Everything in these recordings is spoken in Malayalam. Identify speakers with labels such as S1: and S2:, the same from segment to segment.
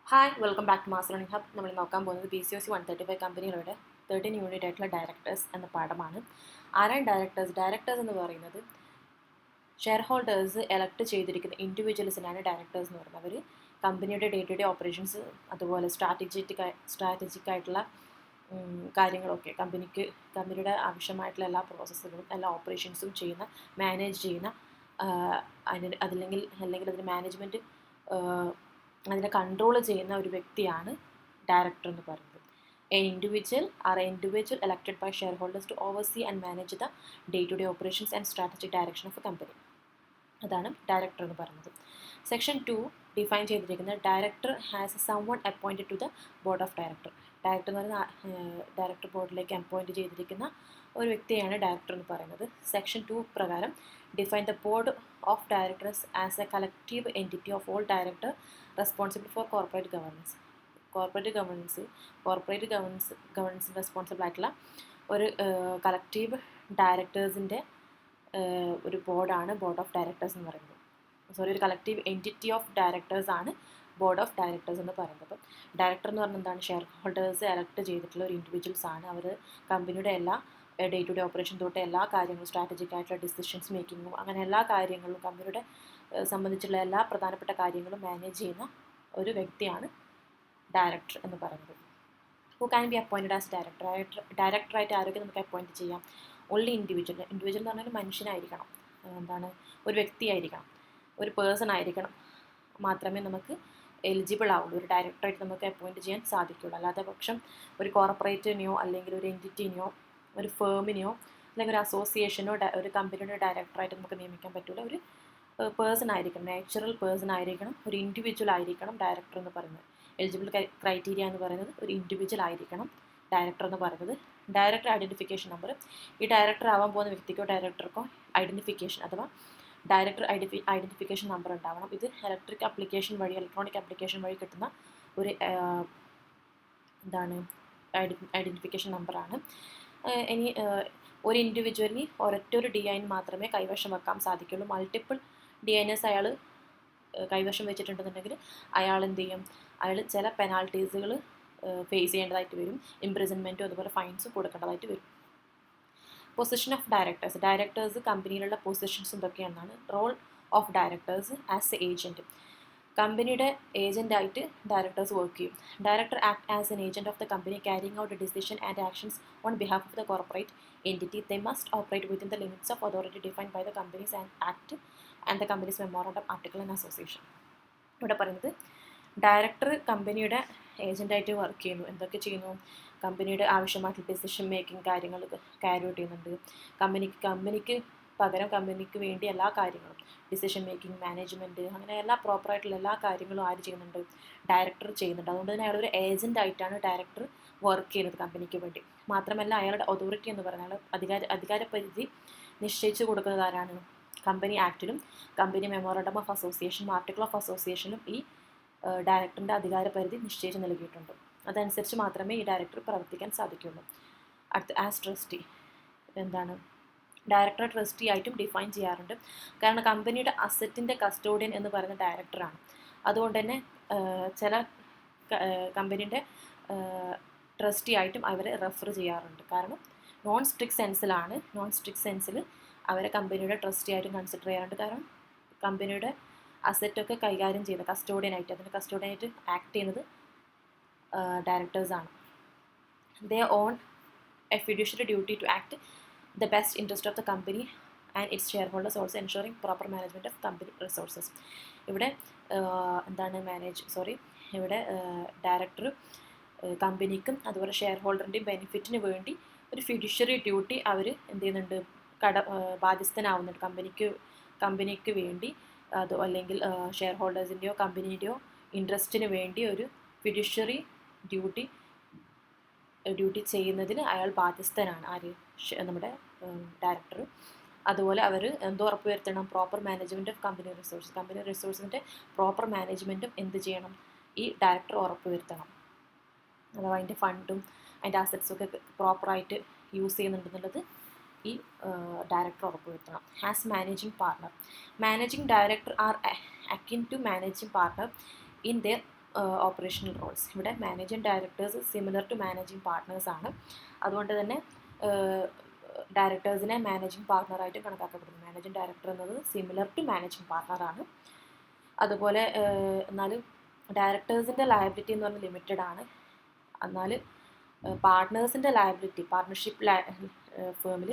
S1: Hi welcome back to Mass Learning Hub. നമ്മൾ നോക്കാൻ പോകുന്നത് PCOC 135 കമ്പനികളുടെ 13 യൂണിറ്റ് ആയിട്ടുള്ള ഡയറക്ടേഴ്സ് എന്ന പാഠമാണ്. ആരാണ് ഡയറക്ടേഴ്സ്? ഡയറക്ടേഴ്സ് എന്ന് പറയുന്നത് ഷെയർ ഹോൾഡേഴ്സ് എലക്ട് ചെയ്തിരിക്കുന്ന ഇൻഡിവിജ്വൽസിനാണ് ഡയറക്ടേഴ്സ് എന്ന് പറയുന്നത്. അവർ കമ്പനിയുടെ ഡേ ടു ഡേ ഓപ്പറേഷൻസ് അതുപോലെ സ്ട്രാറ്റജിക് ആയിട്ടുള്ള കാര്യങ്ങളൊക്കെ കമ്പനിയുടെ ആവശ്യമായിട്ടുള്ള എല്ലാ പ്രോസസ്സുകളും എല്ലാ ഓപ്പറേഷൻസും മാനേജ് ചെയ്യുന്ന അല്ലെങ്കിൽ അതിന് മാനേജ്മെൻറ്റ് അതിനെ കൺട്രോൾ ചെയ്യുന്ന ഒരു വ്യക്തിയാണ് ഡയറക്ടർ എന്ന് പറയുന്നത്. An individual elected by shareholders to oversee and manage the day-to-day operations and strategic direction of a company. അതാണ് ഡയറക്ടർ എന്ന് പറയുന്നത്. സെക്ഷൻ 2 ഡിഫൈൻ ചെയ്തിരിക്കുന്നത് director has someone appointed to the board of director. Director എന്ന് പറയുന്ന ഡയറക്ടർ ബോർഡിലേക്ക് അപ്പോയിൻറ്റ് ചെയ്തിരിക്കുന്ന ഒരു വ്യക്തിയാണ് ഡയറക്ടർ എന്ന് പറയുന്നത്. സെക്ഷൻ 2 പ്രകാരം define the board of directors as a collective entity of all director responsible for corporate governance. Corporate ഗവർണൻസിന് റെസ്പോൺസിബിൾ ആയിട്ടുള്ള ഒരു കളക്റ്റീവ് ഡയറക്ടേഴ്സിൻ്റെ ഒരു ബോർഡാണ് ബോർഡ് ഓഫ് ഡയറക്ടേഴ്സ് എന്ന് പറയുന്നത്. ഒരു കളക്റ്റീവ് എൻറ്റിറ്റി ഓഫ് ഡയറക്ടേഴ്സ് ആണ് ബോർഡ് ഓഫ് ഡയറക്ടേഴ്സ് എന്ന് പറയുന്നത്. അപ്പം ഡയറക്ടർ എന്ന് പറഞ്ഞാൽ എന്താണ്? ഷെയർ ഹോൾഡേഴ്സ് എലക്ട് ചെയ്തിട്ടുള്ള ഒരു ഇൻഡിവിജ്വൽസ് ആണ്. അവർ കമ്പനിയുടെ എല്ലാ ഡേ ടു ഡേ ഓപ്പറേഷൻ തൊട്ട് എല്ലാ കാര്യങ്ങളും സ്ട്രാറ്റജിക് ആയിട്ടുള്ള ഡിസിഷൻസ് മേക്കിങ്ങും അങ്ങനെ എല്ലാ കാര്യങ്ങളും കമ്പനിയുടെ സംബന്ധിച്ചുള്ള എല്ലാ പ്രധാനപ്പെട്ട കാര്യങ്ങളും മാനേജ് ചെയ്യുന്ന ഒരു വ്യക്തിയാണ് ഡയറക്ടർ എന്ന് പറയുന്നത്. Who can be appointed as ഡയറക്ടറായിട്ട് ആരോഗ്യം നമുക്ക് അപ്പോയിൻറ്റ് ചെയ്യാം? ഓൺലി ഇൻഡിവിജ്വൽ എന്ന് പറഞ്ഞാൽ മനുഷ്യനായിരിക്കണം, ഒരു വ്യക്തിയായിരിക്കണം, ഒരു പേഴ്സൺ ആയിരിക്കണം, മാത്രമേ നമുക്ക് എലിജിബിൾ ആവുള്ളൂ, ഒരു ഡയറക്ടറായിട്ട് നമുക്ക് അപ്പോയിൻറ്റ് ചെയ്യാൻ സാധിക്കുള്ളൂ. അല്ലാതെ പക്ഷം ഒരു കോർപ്പറേറ്റിനെയോ അല്ലെങ്കിൽ ഒരു എൻറ്റിറ്റിനെയോ ഒരു ഫേമിനെയോ അല്ലെങ്കിൽ ഒരു അസോസിയേഷനോ ഒരു കമ്പനിയുടെ ഡയറക്ടറായിട്ട് നമുക്ക് നിയമിക്കാൻ പറ്റില്ല. ഒരു പേഴ്സൺ ആയിരിക്കണം, നാച്ചുറൽ പേഴ്സൺ ആയിരിക്കണം, ഒരു ഇൻഡിവിജ്വൽ ആയിരിക്കണം ഡയറക്ടർ എന്ന് പറയുന്നത്. എലിജിബിൾ ക്രൈറ്റീരിയ എന്ന് പറയുന്നത് ഒരു ഇൻഡിവിജ്വൽ ആയിരിക്കണം ഡയറക്ടർ എന്ന് പറയുന്നത്. Director identification number. ഈ ഡയറക്ടർ ആവാൻ പോകുന്ന വ്യക്തിക്കോ ഡയറക്ടർക്കോ ഐഡൻറ്റിഫിക്കേഷൻ അഥവാ ഡയറക്ടർ ഐഡൻറ്റിഫിക്കേഷൻ നമ്പർ ഉണ്ടാവണം. ഇത് ഇലക്ട്രോണിക് ആപ്ലിക്കേഷൻ വഴി കിട്ടുന്ന ഒരു ഐഡൻറ്റിഫിക്കേഷൻ നമ്പറാണ്. ഇനി ഒരു ഇൻഡിവിജ്വലിന് ഒരൊറ്റൊരു DIN മാത്രമേ കൈവശം വെക്കാൻ സാധിക്കുള്ളൂ. മൾട്ടിപ്പിൾ DINs അയാൾ കൈവശം വെച്ചിട്ടുണ്ടെന്നുണ്ടെങ്കിൽ അയാൾ എന്ത് ചെയ്യും? അയാൾ ചില പെനാൾട്ടീസുകൾ ഫേസ് ചെയ്യേണ്ടതായിട്ട് വരും. ഇംപ്രിസൺമെൻറ്റും അതുപോലെ ഫൈൻസും കൊടുക്കേണ്ടതായിട്ട് വരും. പൊസിഷൻ ഓഫ് ഡയറക്ടേഴ്സ് കമ്പനിയിലുള്ള പൊസിഷൻസ് എന്തൊക്കെയാണെന്നാണ്. Role of directors as a agent. കമ്പനിയുടെ ഏജൻ്റായിട്ട് ഡയറക്ടേഴ്സ് വർക്ക് ചെയ്യും. Director act as an agent of the company carrying out decision and actions on behalf of the corporate entity. They must operate within the limits of authority defined by the companies and act and the companies memorandum article and association. ഇവിടെ പറയുന്നത് ഡയറക്ടർ കമ്പനിയുടെ ഏജൻ്റായിട്ട് വർക്ക് ചെയ്യുന്നു. എന്തൊക്കെ ചെയ്യുന്നു? കമ്പനിയുടെ ആവശ്യമായിട്ടുള്ള ഡിസിഷൻ മേക്കിംഗ് കാര്യങ്ങൾ ക്യാരി ഔട്ട് ചെയ്യുന്നുണ്ട്. കമ്പനിക്ക് പകരം കമ്പനിക്ക് വേണ്ടി എല്ലാ കാര്യങ്ങളും ഡിസിഷൻ മേക്കിംഗ്, മാനേജ്മെൻറ്റ്, അങ്ങനെ എല്ലാ പ്രോപ്പറായിട്ടുള്ള എല്ലാ കാര്യങ്ങളും ആര് ചെയ്യുന്നുണ്ട്? ഡയറക്ടർ ചെയ്യുന്നുണ്ട്. അതുകൊണ്ട് തന്നെ അയാളൊരു ഏജൻ്റായിട്ടാണ് ഡയറക്ടർ വർക്ക് ചെയ്യുന്നത് കമ്പനിക്ക് വേണ്ടി. മാത്രമല്ല അയാളുടെ അതോറിറ്റി എന്ന് പറഞ്ഞാൽ അധികാരപരിധി നിശ്ചയിച്ചു കൊടുക്കുന്നത് ആരാണ്? കമ്പനി ആക്ടിലും കമ്പനി മെമ്മോറാണ്ടം ഓഫ് അസോസിയേഷനും ആർട്ടിക്കിൾ ഓഫ് അസോസിയേഷനും ഈ ഡയറക്ടറിൻ്റെ അധികാരപരിധി നിശ്ചയിച്ച് നൽകിയിട്ടുണ്ട്. അതനുസരിച്ച് മാത്രമേ ഈ ഡയറക്ടർ പ്രവർത്തിക്കാൻ സാധിക്കുള്ളൂ. അടുത്ത ആസ് ട്രസ്റ്റി. ഡയറക്ടർ ട്രസ്റ്റി ആയിട്ടും ഡിഫൈൻ ചെയ്യാറുണ്ട്. കാരണം കമ്പനിയുടെ അസറ്റിൻ്റെ കസ്റ്റോഡിയൻ എന്ന് പറയുന്ന ഡയറക്ടറാണ്. അതുകൊണ്ട് തന്നെ ചില കമ്പനിയുടെ ട്രസ്റ്റി ആയിട്ടും അവരെ റെഫർ ചെയ്യാറുണ്ട്. കാരണം നോൺ സ്ട്രിക്ട് സെൻസിൽ അവരെ കമ്പനിയുടെ ട്രസ്റ്റി ആയിട്ടും കൺസിഡർ ചെയ്യാറുണ്ട്. കാരണം കമ്പനിയുടെ അസറ്റൊക്കെ കൈകാര്യം ചെയ്യുന്നത് കസ്റ്റോഡിയനായിട്ട് ആക്ട് ചെയ്യുന്നത് ഡയറക്ടേഴ്സാണ്. They own a fiduciary duty to act the best interest of the company and its shareholders, also ensuring proper management of company resources. ഇവിടെ ഡയറക്ടർ കമ്പനിക്കും അതുപോലെ ഷെയർ ഹോൾഡറിൻ്റെയും ബെനിഫിറ്റിന് വേണ്ടി ഒരു ഫിഡ്യൂഷ്യറി ഡ്യൂട്ടി അവർ എന്ത് ചെയ്യുന്നുണ്ട്? ബാധ്യസ്ഥനാവുന്നുണ്ട് കമ്പനിക്ക് വേണ്ടി. അല്ലെങ്കിൽ ഷെയർ ഹോൾഡേഴ്സിൻ്റെയോ കമ്പനിയുടെയോ ഇൻട്രസ്റ്റിന് വേണ്ടി ഒരു ഫിഡ്യൂഷ്യറി ഡ്യൂട്ടി ചെയ്യുന്നതിന് അയാൾ ബാധ്യസ്ഥനാണ്. നമ്മുടെ ഡയറക്ടർ. അതുപോലെ അവർ ഉറപ്പ് വരുത്തണം? പ്രോപ്പർ മാനേജ്മെൻറ്റ് ഓഫ് കമ്പനി റിസോഴ്സിൻ്റെ പ്രോപ്പർ മാനേജ്മെൻറ്റും എന്ത് ചെയ്യണം? ഈ ഡയറക്ടർ ഉറപ്പ് വരുത്തണം. അഥവാ അതിൻ്റെ ഫണ്ടും അതിൻ്റെ അസറ്റ്സൊക്കെ പ്രോപ്പറായിട്ട് യൂസ് ചെയ്യുന്നുണ്ടെന്നുള്ളത് ഈ ഡയറക്ടർ ഉറപ്പ് വരുത്തണം. As managing director are akin to managing partner in their operational roles. ഇവിടെ managing directors similar to managing partners ആണ്. അതുകൊണ്ട് തന്നെ ഡയറക്ടേഴ്സിനെ മാനേജിങ് പാർട്ട്ണറായിട്ട് കണക്കാക്കപ്പെടുന്നു. മാനേജിങ് ഡയറക്ടർ എന്നത് സിമിലർ ടു മാനേജിങ് പാർട്ട്ണറാണ്. അതുപോലെ എന്നാൽ ഡയറക്ടേഴ്സിൻ്റെ ലയബിലിറ്റി എന്ന് പറഞ്ഞാൽ ലിമിറ്റഡ് ആണ്. എന്നാൽ പാർട്ട്നേഴ്സിൻ്റെ ലയബിലിറ്റി, പാർട്ട്ണർഷിപ്പ് ഫേമിൽ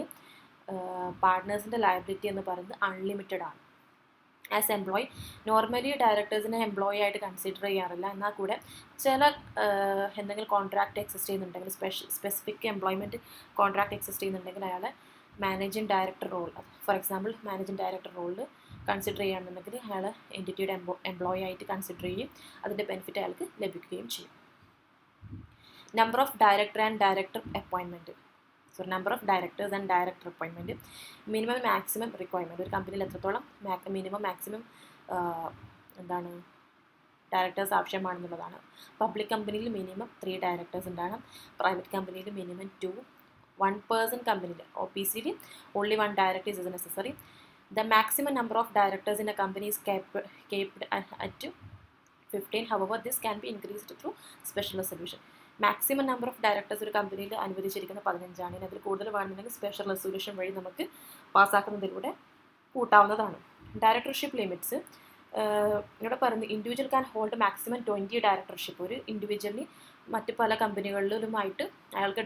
S1: പാർട്ട്നേഴ്സിൻ്റെ ലയബിലിറ്റി എന്ന് പറയുന്നത് അൺലിമിറ്റഡ് ആണ്. ആസ് എംപ്ലോയി നോർമലി ഡയറക്ടേഴ്സിനെ എംപ്ലോയി ആയിട്ട് കൺസിഡർ ചെയ്യാറില്ല. എന്നാൽ കൂടെ ചില എന്തെങ്കിലും കോൺട്രാക്റ്റ് എക്സിസ്റ്റ് ചെയ്യുന്നുണ്ടെങ്കിൽ, സ്പെസിഫിക് എംപ്ലോയ്മെൻറ്റ് കോൺട്രാക്റ്റ് എക്സിസ്റ്റ് ചെയ്യുന്നുണ്ടെങ്കിൽ അയാളെ managing director role, for example managing director റോളിൽ കൺസിഡർ ചെയ്യുകയാണെന്നുണ്ടെങ്കിൽ അയാൾ എൻറ്റിറ്റിയുടെ എംപ്ലോയി ആയിട്ട് കൺസിഡർ ചെയ്യും. അതിൻ്റെ ബെനിഫിറ്റ് അയാൾക്ക് ലഭിക്കുകയും ചെയ്യും. Number of director and director appointment, number of directors and director appointment, minimum maximum requirement. ഒരു കമ്പനിയിൽ എത്രത്തോളം മിനിമം മാക്സിമം എന്താണ് ഡയറക്ടേഴ്സ് ആവശ്യമാണെന്നുള്ളതാണ്. പബ്ലിക് കമ്പനിയിൽ മിനിമം 3 ഡയറക്ടേഴ്സ് ഉണ്ടാകണം. പ്രൈവറ്റ് കമ്പനിയിൽ മിനിമം 2. 1 person കമ്പനിയിൽ OPCയിൽ only 1 director is necessary. The maximum number of directors in a company is kept at 15. However, this can be increased through special resolution. Maximum number of directors ഒരു കമ്പനിയിൽ അനുവദിച്ചിരിക്കുന്ന 15 ആണ്. അതിൽ കൂടുതൽ വേണമെന്നുണ്ടെങ്കിൽ സ്പെഷ്യൽ റെസൊല്യൂഷൻ വഴി നമുക്ക് പാസ്സാക്കുന്നതിലൂടെ കൂട്ടാവുന്നതാണ്. ഡയറക്ടർഷിപ്പ് ലിമിറ്റ്സ് ഇവിടെ പറയുന്നത് individual can hold maximum 20 directorship. ഒരു ഇൻഡിവിജ്വലിന് മറ്റ് പല കമ്പനികളിലുമായിട്ട് അയാൾക്ക്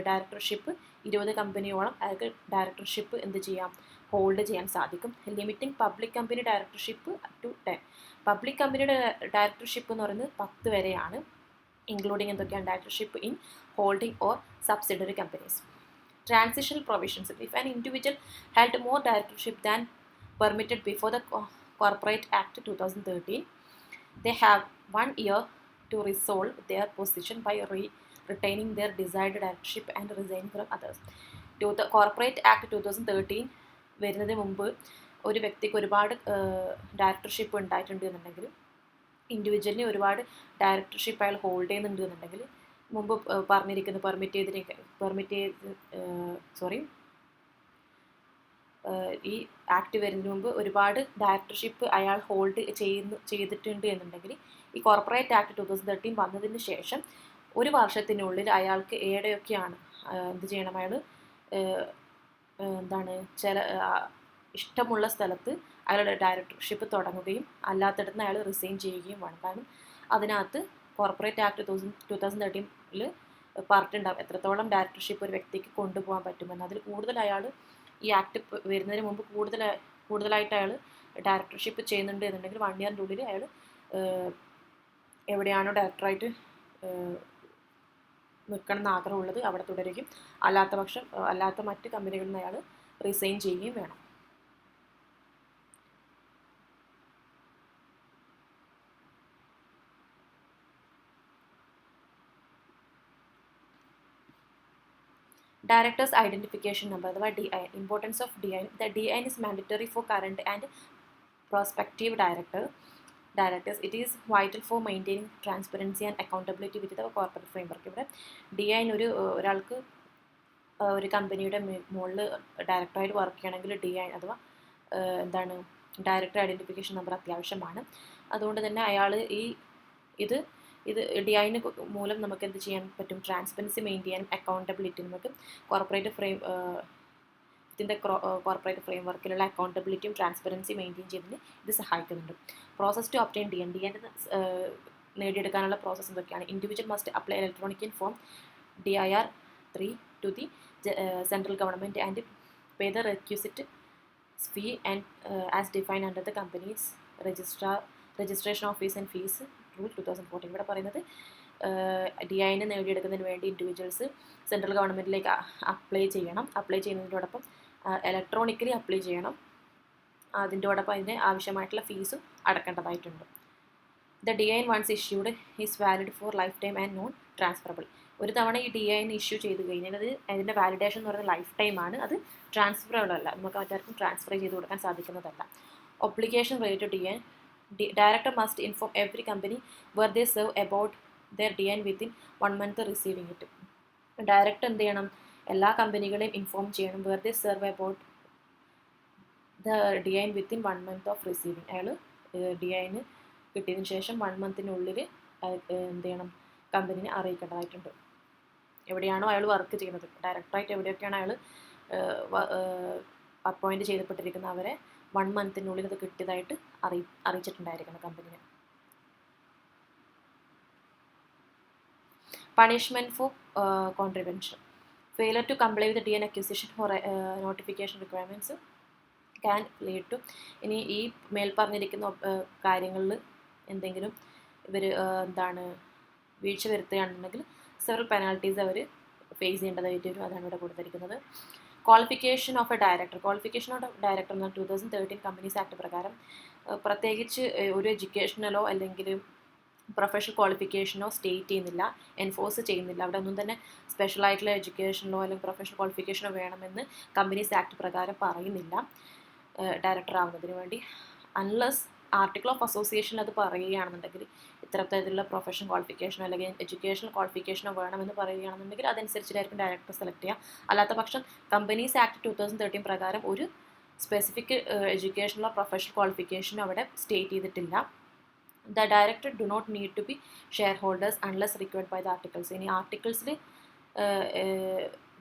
S1: ഡയറക്ടർഷിപ്പ് 20 കമ്പനിയോളം അയാൾക്ക് ഡയറക്ടർഷിപ്പ് എന്ത് ചെയ്യാം, ഹോൾഡ് ചെയ്യാൻ സാധിക്കും. Limiting public company directorship to 10. Public കമ്പനിയുടെ ഡയറക്ടർഷിപ്പ് എന്ന് പറയുന്നത് 10 വരെയാണ്. ഇൻക്ലൂഡിങ് എന്തൊക്കെയാണ്, directorship in holding or subsidiary companies. Transitional provisions. If an individual held more directorship than permitted before the Corporate Act 2013, they have 1 year to resolve their position by retaining their desired directorship and resigning from others. Corporate Act 2013 വരുന്നതിന് മുമ്പ് ഒരു വ്യക്തിക്ക് ഒരുപാട് ഡയറക്ടർഷിപ്പ് ഉണ്ടായിട്ടുണ്ട് എന്നുണ്ടെങ്കിൽ, ഇൻഡിവിജ്വലിന് ഒരുപാട് ഡയറക്ടർഷിപ്പ് അയാൾ ഹോൾഡ് ചെയ്യുന്നുണ്ട് എന്നുണ്ടെങ്കിൽ, മുമ്പ് ഈ ആക്ട് വരുന്നതിന് മുമ്പ് ഒരുപാട് ഡയറക്ടർഷിപ്പ് അയാൾ ഹോൾഡ് ചെയ്തിട്ടുണ്ട് എന്നുണ്ടെങ്കിൽ, ഈ കോർപ്പറേറ്റ് ആക്ട് 2013 വന്നതിന് ശേഷം 1 വർഷത്തിനുള്ളിൽ അയാൾക്ക് എവിടെയൊക്കെയാണ് എന്ത് ചെയ്യണം, അയാൾ ഇഷ്ടമുള്ള സ്ഥലത്ത് അയാളുടെ ഡയറക്ടർഷിപ്പ് തുടങ്ങുകയും അല്ലാത്തിടത്ത് അയാൾ റിസൈൻ ചെയ്യുകയും വേണം. കാരണം അതിനകത്ത് കോർപ്പറേറ്റ് ആക്ട് 2013 പറഞ്ഞിട്ടുണ്ടാകും എത്രത്തോളം ഡയറക്ടർഷിപ്പ് ഒരു വ്യക്തിക്ക് കൊണ്ടുപോകാൻ പറ്റുമെന്ന്. അതിൽ കൂടുതൽ അയാൾ ഈ ആക്ട് വരുന്നതിന് മുമ്പ് കൂടുതലായിട്ട് അയാൾ ഡയറക്ടർഷിപ്പ് ചെയ്യുന്നുണ്ട് എന്നുണ്ടെങ്കിൽ 1 ഇയറിൻ്റെ ഉള്ളിൽ അയാൾ എവിടെയാണോ ഡയറക്ടറായിട്ട് നിൽക്കണം എന്ന് ആഗ്രഹമുള്ളത് അവിടെ തുടരുകയും അല്ലാത്ത മറ്റ് കമ്പനികളിൽ നിന്ന് അയാൾ റിസൈൻ ചെയ്യുകയും വേണം. Directors identification number അഥവാ DIN. Importance of DIN. The DIN is mandatory for current and prospective directors. It is vital for maintaining transparency and accountability with the corporate framework. ഇവിടെ DIN ഒരാൾക്ക് ഒരു കമ്പനിയുടെ മുകളിൽ ഡയറക്ടറായിട്ട് വർക്ക് ചെയ്യണമെങ്കിൽ DIN അഥവാ ഡയറക്ടർ ഐഡൻറ്റിഫിക്കേഷൻ നമ്പർ അത്യാവശ്യമാണ്. അതുകൊണ്ട് തന്നെ അയാൾ ഇത് DIN മൂലം നമുക്ക് എന്ത് ചെയ്യാൻ പറ്റും, ട്രാൻസ്പെറൻസി മെയിൻറ്റെയിൻ ചെയ്യാനും അക്കൗണ്ടബിലിറ്റി നമുക്ക് കോർപ്പറേറ്റ് ഫ്രെയിംവർക്കിലുള്ള അക്കൗണ്ടബിലിറ്റിയും ട്രാൻസ്പെറൻസി മെയിൻറ്റെയിൻ ചെയ്യുന്നതിന് ഇത് സഹായിക്കുന്നുണ്ട്. പ്രോസസ് ടു ഒബ്റ്റെയിൻ DIN നേടിയെടുക്കാനുള്ള പ്രോസസ്സ് എന്തൊക്കെയാണ്? Individual must apply electronic in form DIR 3 to the central government and pay the requisite fee and as defined under the company's registration of fees and fees rule 2014. ഇവിടെ പറയുന്നത് DIN നേടിയെടുക്കുന്നതിന് വേണ്ടി ഇൻഡിവിജ്വൽസ് സെൻട്രൽ ഗവൺമെൻറ്റിലേക്ക് അപ്ലൈ ചെയ്യുന്നതിനോടൊപ്പം ഇലക്ട്രോണിക്കലി അപ്ലൈ ചെയ്യണം. അതിൻ്റെയോടൊപ്പം അതിന് ആവശ്യമായിട്ടുള്ള ഫീസും അടക്കേണ്ടതായിട്ടുണ്ട്. The DIN once issued is valid for life time and non transferable. ഒരു തവണ ഈ DIN ഇഷ്യൂ ചെയ്ത് കഴിഞ്ഞാൽ അതിൻ്റെ വാലിഡേഷൻ എന്ന് പറയുന്നത് ലൈഫ് ടൈമാണ്. അത് ട്രാൻസ്ഫറബിൾ അല്ല, നമുക്ക് മറ്റാർക്കും ട്രാൻസ്ഫർ ചെയ്ത് കൊടുക്കാൻ സാധിക്കുന്നതല്ല. Obligation related DIN. Director must inform every company where they serve about their DIN within 1 month receiving it. Director എന്ത് ചെയ്യണം, എല്ലാ കമ്പനികളെയും ഇൻഫോം ചെയ്യണം where they serve about the DIN within 1 month of receiving. അയാൾ DIN കിട്ടിയതിന് ശേഷം 1 monthനുള്ളിൽ എന്ത് ചെയ്യണം, കമ്പനിനെ അറിയിക്കേണ്ടതായിട്ടുണ്ട്. എവിടെയാണോ അയാൾ വർക്ക് ചെയ്യുന്നത്, ഡയറക്ടറായിട്ട് എവിടെയൊക്കെയാണ് അയാൾ അപ്പോയിൻറ്റ് ചെയ്യപ്പെട്ടിരിക്കുന്നത് അവരെ 1 മന്തിനുള്ളിൽ അത് കിട്ടിയതായിട്ട് അറിയിച്ചിട്ടുണ്ടായിരിക്കണം കമ്പനിനെ. Punishment for contravention. Failure to comply with DN acquisition for notification requirements can lead to, ഇനി ഈ മേൽ പറഞ്ഞിരിക്കുന്ന കാര്യങ്ങളിൽ എന്തെങ്കിലും ഇവർ വീഴ്ച വരുത്തുകയാണെന്നുണ്ടെങ്കിൽ സെവറൽ പെനാൽറ്റീസ് അവർ ഫേസ് ചെയ്യേണ്ടതായിട്ട് വരും. അതാണ് ഇവിടെ കൊടുത്തിരിക്കുന്നത്. Qualification of a director. Qualification of director എന്ന 2013 കമ്പനീസ് ആക്ട് പ്രകാരം പ്രത്യേകിച്ച് ഒരു എഡ്യൂക്കേഷനലോ അല്ലെങ്കിൽ പ്രൊഫഷണൽ ക്വാളിഫിക്കേഷനോ സ്റ്റേറ്റ് ചെയ്യുന്നില്ല, എൻഫോഴ്സ് ചെയ്യുന്നില്ല. അവിടെ ഒന്നും തന്നെ സ്പെഷ്യലായിട്ടുള്ള എഡ്യൂക്കേഷനോ അല്ലെങ്കിൽ പ്രൊഫഷണൽ ക്വാളിഫിക്കേഷനോ വേണമെന്ന് കമ്പനീസ് ആക്ട് പ്രകാരം പറയുന്നില്ല ഡയറക്ടർ ആവുന്നതിന് വേണ്ടി. അൺലെസ് ആർട്ടിക്കിൾ ഓഫ് അസോസിയേഷനിൽ അത് പറയുകയാണെന്നുണ്ടെങ്കിൽ ഇത്തരത്തിലുള്ള പ്രൊഫഷണൽ ക്വാളിഫിക്കേഷനോ അല്ലെങ്കിൽ എഡ്യൂക്കേഷണൽ ക്വാളിഫിക്കേഷനോ വേണമെന്ന് പറയുകയാണെന്നുണ്ടെങ്കിൽ അതനുസരിച്ചിട്ടായിരിക്കും ഡയറക്ടർ സെലക്ട് ചെയ്യുക. അല്ലാത്ത പക്ഷം കമ്പനീസ് ആക്ട് 2013 പ്രകാരം ഒരു സ്പെസിഫിക് എഡ്യൂക്കേഷനോ പ്രൊഫഷണൽ ക്വാളിഫിക്കേഷനോ അവിടെ സ്റ്റേറ്റ് ചെയ്തിട്ടില്ല. The director do not need to be shareholders unless required by the articles. ഇനി ആർട്ടിക്കിൾസിൽ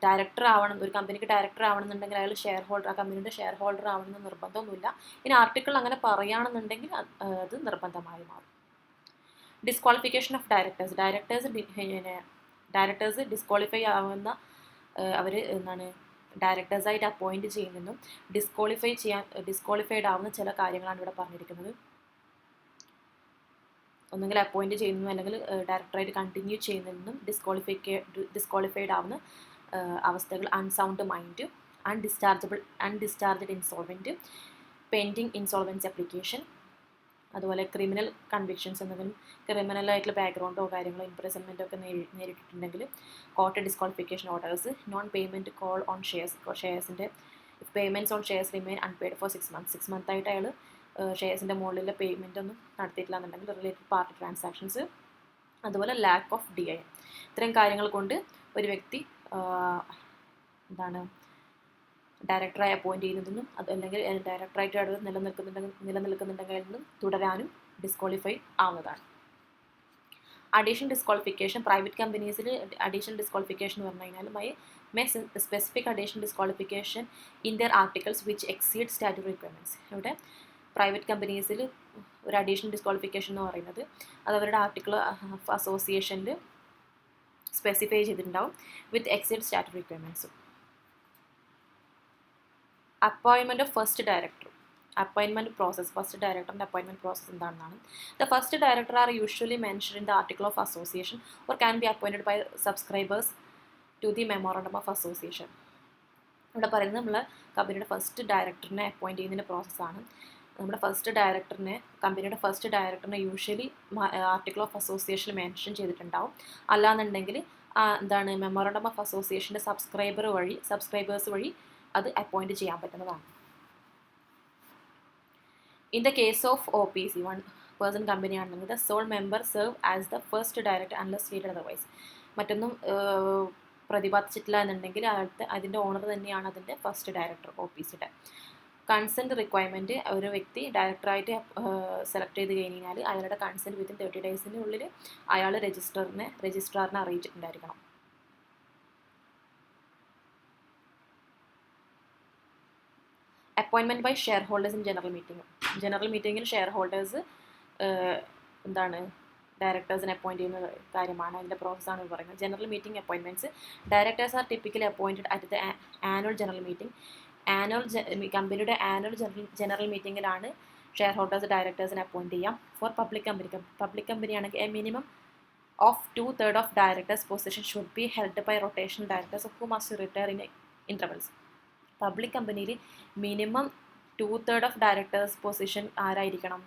S1: ഡയറക്ടർ ആവണം, ഒരു കമ്പനിക്ക് ഡയറക്ടർ ആവണമെന്നുണ്ടെങ്കിൽ അയാൾ ഷെയർ ഹോൾഡർ, ആ കമ്പനിയുടെ ഷെയർ ഹോൾഡർ ആവണമെന്ന് നിർബന്ധമൊന്നുമില്ല. ഇനി ആർട്ടിക്കിൾ അങ്ങനെ പറയുകയാണെന്നുണ്ടെങ്കിൽ അത് നിർബന്ധമായി മാറും. Disqualification of directors. Directors disqualify ആവുന്ന അവർ ഡയറക്ടേഴ്സായിട്ട് അപ്പോയിൻറ്റ് ചെയ്യുന്നതും ഡിസ്ക്വാളിഫൈഡ് ആവുന്ന ചില കാര്യങ്ങളാണ് ഇവിടെ പറഞ്ഞിരിക്കുന്നത്. ഒന്നെങ്കിൽ അപ്പോയിൻറ്റ് ചെയ്യുന്നതും അല്ലെങ്കിൽ ഡയറക്ടറായിട്ട് കണ്ടിന്യൂ ചെയ്യുന്നതിനും ഡിസ്ക്വാളിഫൈഡ് ആവുന്ന അവസ്ഥകൾ unsound mind, undischarged insolvent, pending insolvency application, അതുപോലെ ക്രിമിനൽ കൺവിക്ഷൻസ്, എന്തെങ്കിലും ക്രിമിനലായിട്ടുള്ള ബാക്ക്ഗ്രൗണ്ടോ കാര്യങ്ങളോ ഇംപ്രിസൺമെൻറ്റോ ഒക്കെ നേരിട്ടിട്ടുണ്ടെങ്കിൽ court disqualification orders, non payment call on ഷെയർസിൻ്റെ payments on shares remain unpaid for 6 months. 6 month ആയിട്ട് അയാൾ ഷെയർസിൻ്റെ മുകളിലുള്ള പേയ്മെൻ്റ് ഒന്നും നടത്തിയിട്ടില്ല എന്നുണ്ടെങ്കിൽ റിലേറ്റഡ് പാർട്ടി ട്രാൻസാക്ഷൻസ്, അതുപോലെ ലാക്ക് ഓഫ് DI. ഇത്തരം കാര്യങ്ങൾ കൊണ്ട് ഒരു വ്യക്തി ഡയറക്ടറായി അപ്പോയിൻറ്റ് ചെയ്യുന്നതിനും അതല്ലെങ്കിൽ ഡയറക്ടറായിട്ട് അവിടെ നിലനിൽക്കുന്നുണ്ടെങ്കിൽ നിന്നും തുടരാനും ഡിസ്ക്വാളിഫൈ ആവുന്നതാണ്. Additional disqualification. പ്രൈവറ്റ് കമ്പനീസിൽ അഡീഷണൽ ഡിസ്ക്വാളിഫിക്കേഷൻ എന്ന് പറഞ്ഞു കഴിഞ്ഞാൽ may specific additional disqualification in their articles which exceed statutory requirements. ഇവിടെ പ്രൈവറ്റ് കമ്പനീസിൽ ഒരു അഡീഷണൽ ഡിസ്ക്വാളിഫിക്കേഷൻ എന്ന് പറയുന്നത് അത് അവരുടെ ആർട്ടിക്കിൾ ഓഫ് അസോസിയേഷനിൽ സ്പെസിഫൈ ചെയ്തിട്ടുണ്ടാവും വിത്ത് എക്സീഡ് സ്റ്റാറ്റ്യൂട്ടറി റിക്വയർമെൻറ്റ്സും. Appointment of first director. Appointment process. First ഡയറക്ടറിൻ്റെ അപ്പോയിൻമെൻറ്റ് പ്രോസസ് എന്താണെന്നാണ്. The first director are usually mention in the article of association or can be appointed by subscribers to the memorandum of association. ഇവിടെ പറയുന്നത് നമ്മൾ കമ്പനിയുടെ ഫസ്റ്റ് ഡയറക്ടറിനെ അപ്പോയിൻറ്റ് ചെയ്യുന്നതിൻ്റെ പ്രോസസ്സാണ്. നമ്മുടെ കമ്പനിയുടെ ഫസ്റ്റ് ഡയറക്ടറിനെ യൂഷ്വലി ആർട്ടിക്കിൾ ഓഫ് അസോസിയേഷനിൽ മെൻഷൻ ചെയ്തിട്ടുണ്ടാവും. അല്ലാന്നുണ്ടെങ്കിൽ മെമ്മോറണ്ടം ഓഫ് അസോസിയേഷൻ്റെ സബ്സ്ക്രൈബേഴ്സ് വഴി അത് അപ്പോയിൻറ്റ് ചെയ്യാൻ പറ്റുന്നതാണ്. In the case of OPC 1 person company ആണെന്നുണ്ടെങ്കിൽ the sole member serve as the first director unless stated otherwise. മറ്റൊന്നും പ്രതിപാദിച്ചിട്ടില്ല എന്നുണ്ടെങ്കിൽ അതിൻ്റെ ഓണർ തന്നെയാണ് അതിൻ്റെ ഫസ്റ്റ് ഡയറക്ടർ OPCയുടെ. Consent requirement. ഒരു വ്യക്തി ഡയറക്ടറായിട്ട് സെലക്ട് ചെയ്ത് കഴിഞ്ഞാൽ അയാളുടെ കൺസെൻറ്റ് വിത്തിൻ 30 days അയാൾ രജിസ്ട്രാറിനെ അറിയിച്ചിട്ടുണ്ടായിരിക്കണം. Appointment by shareholders in general മീറ്റിംഗിൽ ഷെയർ ഹോൾഡേഴ്സ് ഡയറക്ടേഴ്സിനെ അപ്പോയിൻറ്റ് ചെയ്യുന്ന കാര്യമാണ്, അതിൻ്റെ പ്രോസസ്സാണ് പറയുന്നത്. General meeting appointments. Directors are typically appointed at the annual general meeting. കമ്പനിയുടെ ആനുവൽ ജനറൽ മീറ്റിങ്ങിലാണ് ഷെയർ ഹോൾഡേഴ്സ് ഡയറക്ടേഴ്സിനെ അപ്പോയിൻറ്റ് ചെയ്യാം. ഫോർ പബ്ലിക് കമ്പനിയാണെങ്കിൽ a minimum of 2/3 of directors position should be held by rotational directors who must retire in intervals. Public കമ്പനിയിൽ മിനിമം 2/3 ഓഫ് ഡയറക്ടേഴ്സ് പൊസിഷൻ ആരായിരിക്കണം,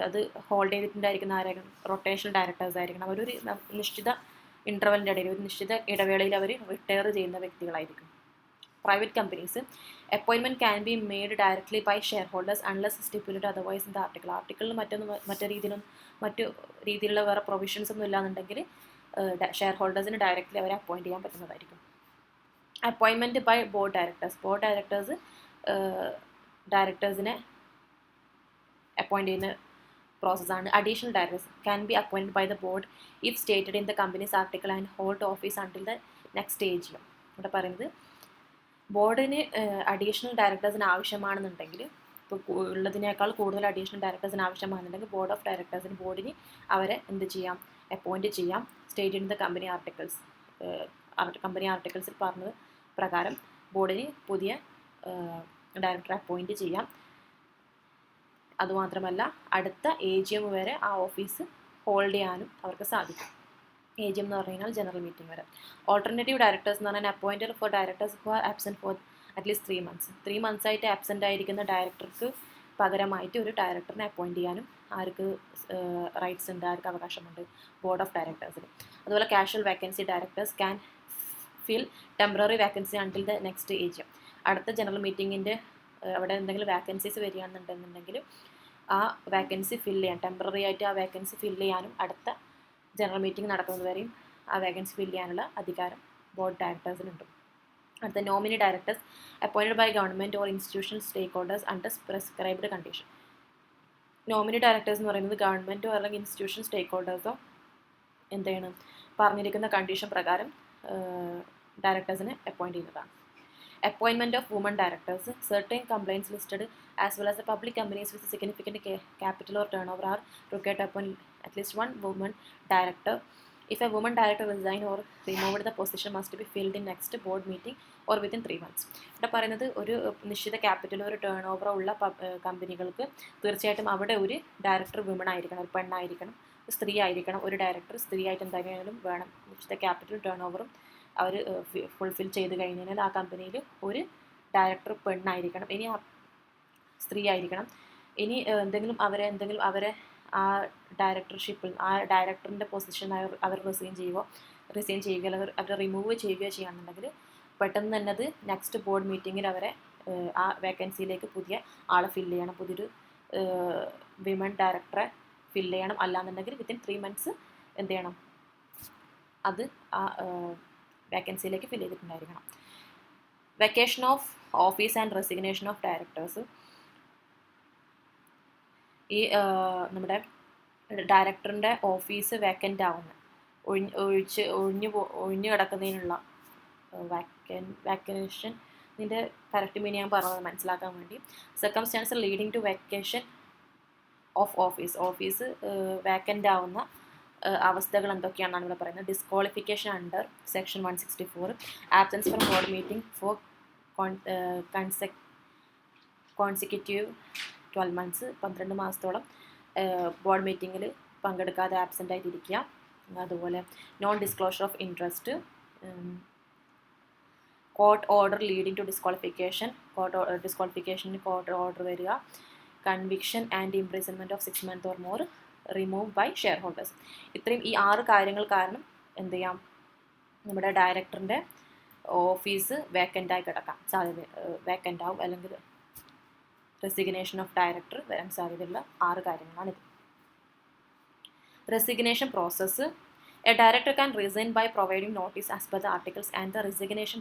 S1: അത് ഹോൾഡ് ചെയ്തിട്ടുണ്ടായിരിക്കുന്ന ആരായിരിക്കണം, റൊട്ടേഷണൽ ഡയറക്ടേഴ്സ് ആയിരിക്കണം. അവരൊരു നിശ്ചിത ഇൻ്റർവെലിൻ്റെ ഇടയിൽ ഒരു നിശ്ചിത ഇടവേളയിൽ അവർ റിട്ടയർ ചെയ്യുന്ന വ്യക്തികളായിരിക്കും. Private companies appointment can be made directly by shareholders unless stipulated otherwise in the article. ആർട്ടിക്കിളിൽ മറ്റു രീതിയിലുള്ള വേറെ പ്രൊവിഷൻസ് ഒന്നും ഇല്ലാന്നുണ്ടെങ്കിൽ ഷെയർ ഹോൾഡേഴ്സിന് ഡയറക്റ്റ്ലി അവരെ അപ്പോയിൻറ്റ് ചെയ്യാൻ പറ്റുന്നതായിരിക്കും. അപ്പോയിൻമെൻറ്റ് ബൈ ബോർഡ് ഡയറക്ടേഴ്സ് ഡയറക്ടേഴ്സിനെ അപ്പോയിൻറ്റ് ചെയ്യുന്ന പ്രോസസ്സാണ്. Additional directors can be appointed by the board if stated in the companies article and hold office until the next സ്റ്റേജിലും. ഇവിടെ പറയുന്നത് ബോർഡിന് അഡീഷണൽ ഡയറക്ടേഴ്സിന് ആവശ്യമാണെന്നുണ്ടെങ്കിൽ, ഇപ്പോൾ ഉള്ളതിനേക്കാൾ കൂടുതൽ അഡീഷണൽ ഡയറക്ടേഴ്സിന് ആവശ്യമാണെന്നുണ്ടെങ്കിൽ ബോർഡ് ഓഫ് ഡയറക്ടേഴ്സിന് ബോർഡിന് അവരെ എന്ത് ചെയ്യാം, അപ്പോയിൻറ്റ് ചെയ്യാം. സ്റ്റേറ്റ് ഇൻ ദ കമ്പനി ആർട്ടിക്കിൾസിൽ പറഞ്ഞത് പ്രകാരം ബോർഡിന് പുതിയ ഡയറക്ടറെ അപ്പോയിൻറ്റ് ചെയ്യാം. അതുമാത്രമല്ല അടുത്ത AGM വരെ ആ ഓഫീസ് ഹോൾഡ് ചെയ്യാനും അവർക്ക് സാധിക്കും. AGM എന്ന് പറഞ്ഞു കഴിഞ്ഞാൽ ജനറൽ മീറ്റിംഗ് വരെ. ഓൾട്ടർനേറ്റീവ് ഡയറക്ടേഴ്സ് എന്ന് പറഞ്ഞാൽ appointed for directors who are absent for at least 3 months. 3 months ആയിട്ട് ആബ്സെൻ്റ് ആയിരിക്കുന്ന ഡയറക്ടർക്ക് പകരമായിട്ട് ഒരു ഡയറക്ടറിനെ അപ്പോയിൻറ്റ് ചെയ്യാനും ആർക്ക് റൈറ്റ്സ് ഉണ്ട്, ആർക്ക് അവകാശമുണ്ട്, ബോർഡ് ഓഫ് ഡയറക്ടേഴ്സിന്. അതുപോലെ casual vacancy directors can fill temporary vacancy until the next AGM. അടുത്ത ജനറൽ മീറ്റിങ്ങിൻ്റെ അവിടെ എന്തെങ്കിലും വേക്കൻസീസ് വരികയാണെന്നുണ്ടെന്നുണ്ടെങ്കിൽ ആ വേക്കൻസി ഫില്ല് ചെയ്യാൻ, ടെമ്പററി ആയിട്ട് ആ വേക്കൻസി ഫില്ല് ചെയ്യാനും അടുത്ത ജനറൽ മീറ്റിംഗ് നടക്കുന്നത് വരെയും ആ വേക്കൻസി ഫില്ല് ചെയ്യാനുള്ള അധികാരം ബോർഡ് ഡയറക്ടേഴ്സിനുണ്ട്. അടുത്ത nominee directors appointed by government or institutional stake holders under prescribed condition. Nominee directors എന്ന് പറയുന്നത് ഗവൺമെൻറ്റോ അല്ലെങ്കിൽ ഇൻസ്റ്റിറ്റ്യൂഷൻ സ്റ്റേക്ക് ഹോൾഡേഴ്സോ എന്ത് ചെയ്യണം, പറഞ്ഞിരിക്കുന്ന കണ്ടീഷൻ പ്രകാരം ഡയറക്ടേഴ്സിനെ അപ്പോയിൻറ്റ് ചെയ്യുന്നതാണ്. Appointment of women directors. Certain complaints listed as well as the public companies with significant capital or turnover are required to appoint at least one woman director. If a woman director resign or removed, the position must be filled in next board meeting or within 3 months. ഇവിടെ പറയുന്നത് ഒരു നിശ്ചിത ക്യാപിറ്റലോ ഒരു ടേൺ ഓവറോ ഉള്ള കമ്പനികൾക്ക് തീർച്ചയായിട്ടും അവിടെ ഒരു ഡയറക്ടർ വിമൺ ആയിരിക്കണം, ഒരു പെണ്ണായിരിക്കണം, സ്ത്രീ ആയിരിക്കണം. ഒരു ഡയറക്ടർ സ്ത്രീ ആയിട്ട് എന്തായാലും വേണം. നിശ്ചിത ക്യാപിറ്റൽ ടേൺ ഓവറും അവർ ഫുൾഫിൽ ചെയ്ത് കഴിഞ്ഞാൽ ആ കമ്പനിയിൽ ഒരു ഡയറക്ടർ പെണ്ണായിരിക്കണം, ഇനി സ്ത്രീ ആയിരിക്കണം. ഇനി എന്തെങ്കിലും അവരെ ആ ഡയറക്ടർഷിപ്പിൽ ആ ഡയറക്ടറിൻ്റെ പൊസിഷൻ അവർ റിസൈൻ ചെയ്യുകയോ അല്ലെങ്കിൽ അവരെ റിമൂവ് ചെയ്യുകയോ ചെയ്യുകയാണെന്നുണ്ടെങ്കിൽ പെട്ടെന്ന് തന്നെ അത് നെക്സ്റ്റ് ബോർഡ് മീറ്റിങ്ങിൽ അവരെ ആ വേക്കൻസിയിലേക്ക് പുതിയ ആളെ ഫില്ല് ചെയ്യണം, പുതിയൊരു വിമൺ ഡയറക്ടറെ ഫില്ല് ചെയ്യണം. അല്ലാന്നുണ്ടെങ്കിൽ വിത്തിൻ 3 months എന്ത് ചെയ്യണം, അത് ആ വേക്കൻസിയിലേക്ക് ഫില്ല് ചെയ്തിട്ടുണ്ടായിരിക്കണം. Vacation of office and resignation of directors. ഈ നമ്മുടെ ഡയറക്ടറിൻ്റെ ഓഫീസ് വേക്കൻ്റ് ആവുന്ന ഒഴിഞ്ഞു കിടക്കുന്നതിനുള്ള വാക്കേഷൻ ഇതിൻ്റെ കറക്റ്റ് മീനിങ് ഞാൻ പറഞ്ഞത് മനസ്സിലാക്കാൻ വേണ്ടി. Circumstance leading to vacation of office vacant ആവുന്ന അവസ്ഥകൾ എന്തൊക്കെയാണെന്നാണ് ഇവിടെ പറയുന്നത്. Disqualification under section 164, absence from board meeting for consecutive 12 months, 12 മാസത്തോളം ബോർഡ് മീറ്റിങ്ങിൽ പങ്കെടുക്കാതെ ആബ്സെൻ്റ് ആയിട്ടിരിക്കുക. അതുപോലെ non disclosure of interest, court order leading to ഡിസ്ക്വാളിഫിക്കേഷന് കോർട്ട് ഓർഡർ വരിക, conviction and imprisonment of 6 months or more, remove by shareholders. ഇത്രയും ഈ 6 കാര്യങ്ങൾ കാരണം എന്ത് ചെയ്യാം, നമ്മുടെ ഡയറക്ടറിൻ്റെ ഓഫീസ് വേക്കൻ്റായി കിടക്കാം സാധ്യത, വേക്കൻ്റ് ആവും അല്ലെങ്കിൽ റെസിഗ്നേഷൻ ഓഫ് ഡയറക്ടർ വരാൻ സാധ്യതയുള്ള 6 കാര്യങ്ങളാണിത്. Resignation process. A director can resign by providing notice as per the articles and the resignation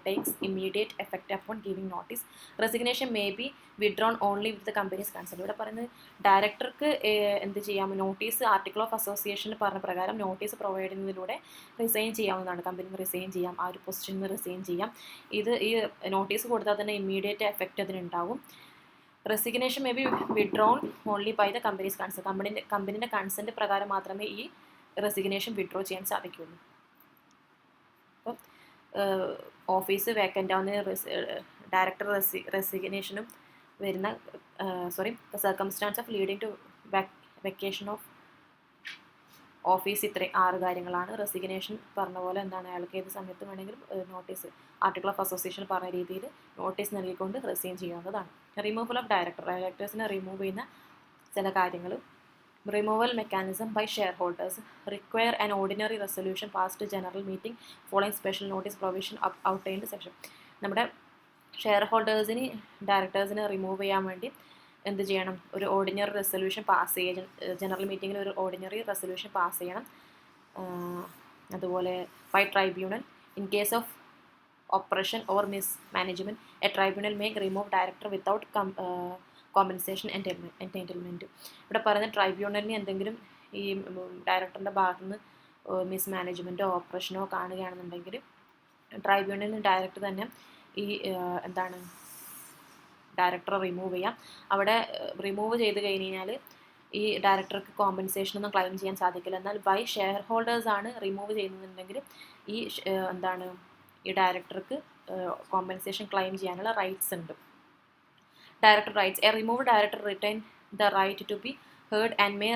S1: takes immediate effect upon giving notice. Resignation may be withdrawn only with the company's consent. ഇവിടെ പറയുന്നത് ഡയറക്ടർക്ക് എന്ത് ചെയ്യാം, നോട്ടീസ് ആർട്ടിക്കിൾ ഓഫ് അസോസിയേഷന് പറഞ്ഞ പ്രകാരം നോട്ടീസ് പ്രൊവൈഡ് ചെയ്യുന്നതിലൂടെ റിസൈൻ ചെയ്യാവുന്നതാണ്. കമ്പനിയിൽ റിസൈൻ ചെയ്യാം, ആ ഒരു പൊസിഷനിൽ നിന്ന് റിസൈൻ ചെയ്യാം. ഈ നോട്ടീസ് കൊടുത്താൽ തന്നെ ഇമ്മീഡിയറ്റ് എഫക്റ്റ് അതിനുണ്ടാവും. Resignation may be withdrawn only by the companies consent. കമ്പനീൻ്റെ കൺസെൻറ്റ് പ്രകാരം മാത്രമേ ഈ റെസിഗ്നേഷൻ വിഡ്രോ ചെയ്യാൻ സാധിക്കുള്ളൂ. അപ്പം ഓഫീസ് വേക്കൻ്റ് ആവുന്ന ഡയറക്ടർ റെസിഗ്നേഷനും വരുന്ന circumstance of leading to vacation of office. ഇത്രയും 6 കാര്യങ്ങളാണ്. റെസിഗ്നേഷൻ പറഞ്ഞ പോലെ എന്താണ്, അയാൾക്ക് ഏത് സമയത്ത് വേണമെങ്കിലും നോട്ടീസ് ആർട്ടിക്കിൾ ഓഫ് അസോസിയേഷൻ പറഞ്ഞ രീതിയിൽ നോട്ടീസ് നൽകിക്കൊണ്ട് റിസൈൻ ചെയ്യാവുന്നതാണ്. റിമൂവൽ ഓഫ് ഡയറക്ടേഴ്സിനെ റിമൂവ് ചെയ്യുന്ന ചില കാര്യങ്ങൾ. Removal mechanism by shareholders. Require an ordinary resolution passed to general meeting following special notice provision outlined section. നമ്മുടെ ഷെയർ ഹോൾഡേഴ്സിന് ഡയറക്ടേഴ്സിനെ റിമൂവ് ചെയ്യാൻ വേണ്ടി എന്ത് ചെയ്യണം, ഒരു ഓർഡിനറി റെസൊല്യൂഷൻ പാസ് ചെയ്യണം. ജനറൽ മീറ്റിങ്ങിൽ ഒരു ഓർഡിനറി റെസൊല്യൂഷൻ പാസ് ചെയ്യണം. അതുപോലെ by tribunal. In case of operation or mismanagement a tribunal may remove director without compensation entitlement. ഇവിടെ പറയുന്ന ട്രൈബ്യൂണലിന് എന്തെങ്കിലും ഈ ഡയറക്ടറിൻ്റെ ഭാഗത്തു നിന്ന് മിസ്മാനേജ്മെൻറ്റോ ഓപ്പറേഷനോ കാണുകയാണെന്നുണ്ടെങ്കിൽ ട്രൈബ്യൂണലിന് ഡയറക്ടർ തന്നെ ഈ എന്താണ് ഡയറക്ടറെ റിമൂവ് ചെയ്യാം. അവിടെ റിമൂവ് ചെയ്ത് കഴിഞ്ഞ് കഴിഞ്ഞാൽ ഈ ഡയറക്ടർക്ക് കോമ്പൻസേഷനൊന്നും ക്ലെയിം ചെയ്യാൻ സാധിക്കില്ല. എന്നാൽ ബൈ ഷെയർ ഹോൾഡേഴ്സാണ് റിമൂവ് ചെയ്യുന്നുണ്ടെങ്കിൽ ഈ എന്താണ് ഈ ഡയറക്ടർക്ക് കോമ്പൻസേഷൻ ക്ലെയിം ചെയ്യാനുള്ള റൈറ്റ്സ് ഉണ്ട്. Director rights. A remove director retain the right to be heard and may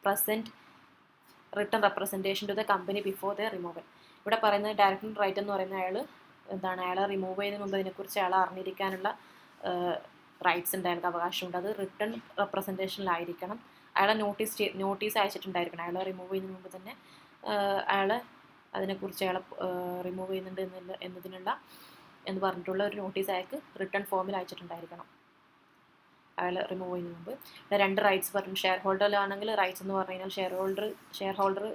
S1: present return representation to the company before the removal. ഇവിടെ പറയുന്നത് ഡയറക്ടർ റൈറ്റ് എന്ന് പറയുന്ന അയാളെ റിമൂവ് ചെയ്യുന്നതിന് മുമ്പ് ഇതിനെക്കുറിച്ച് അയാൾ അറിഞ്ഞിരിക്കാനുള്ള റൈറ്റ്സ് ഉണ്ട്, അയാൾക്ക് അവകാശമുണ്ട്. അത് റിട്ടേൺ റെപ്രസെൻറ്റേഷനിലായിരിക്കണം. അയാളെ നോട്ടീസ് അയച്ചിട്ടുണ്ടായിരിക്കണം. അയാളെ റിമൂവ് ചെയ്യുന്നതിന് മുമ്പ് തന്നെ അയാൾ അതിനെക്കുറിച്ച് അയാളെ റിമൂവ് ചെയ്യുന്നുണ്ട് എന്ന് പറഞ്ഞിട്ടുള്ള ഒരു നോട്ടീസ് അയാൾക്ക് റിട്ടേൺ ഫോമിൽ അയച്ചിട്ടുണ്ടായിരിക്കണം അയാൾ റിമൂവ് ചെയ്യുന്നതിന് മുമ്പ്. ഇവിടെ 2 റൈറ്റ്സ് പറഞ്ഞു. ഷെയർ ഹോൾഡറിലാണെങ്കിൽ റൈറ്റ്സ് എന്ന് പറഞ്ഞു കഴിഞ്ഞാൽ ഷെയർ ഹോൾഡർ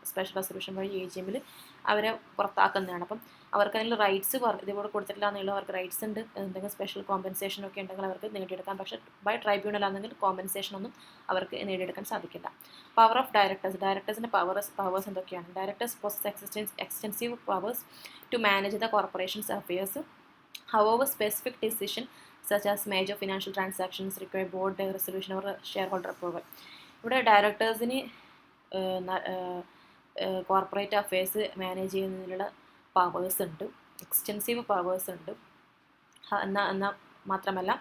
S1: സ്പെഷ്യൽ റെസൊല്യൂഷൻ വഴി AGM-ൽ അവരെ പുറത്താക്കുന്നതാണ്. അപ്പം അവർക്ക് അതിൽ റൈറ്റ്സ് ഇതുപോലെ കൊടുത്തിട്ടില്ല എന്നുള്ള അവർക്ക് റൈറ്റ്സ് ഉണ്ട്. എന്തെങ്കിലും സ്പെഷ്യൽ കോമ്പൻസേഷൻ ഒക്കെ ഉണ്ടെങ്കിൽ അവർക്ക് നേടിയെടുക്കാം. പക്ഷേ ബൈ ട്രൈബ്യൂണൽ ആണെങ്കിൽ കോമ്പൻസേഷൻ ഒന്നും അവർക്ക് നേടിയെടുക്കാൻ സാധിക്കില്ല. പവർ ഓഫ് ഡയറക്ടേഴ്സിൻ്റെ പവേഴ്സ് എന്തൊക്കെയാണ്? Directors possess extensive powers to manage the corporation's affairs. However, specific decision such as major financial transactions require board resolution or shareholder approval. ഇവിടെ ഡയറക്ടേഴ്സിന് കോർപ്പറേറ്റ് അഫയേഴ്സ് മാനേജ് ചെയ്യുന്നതിനുള്ള പവേഴ്സ് ഉണ്ട്, എക്സ്റ്റെൻസീവ് പവേഴ്സ് ഉണ്ട്. എന്നാൽ മാത്രമല്ല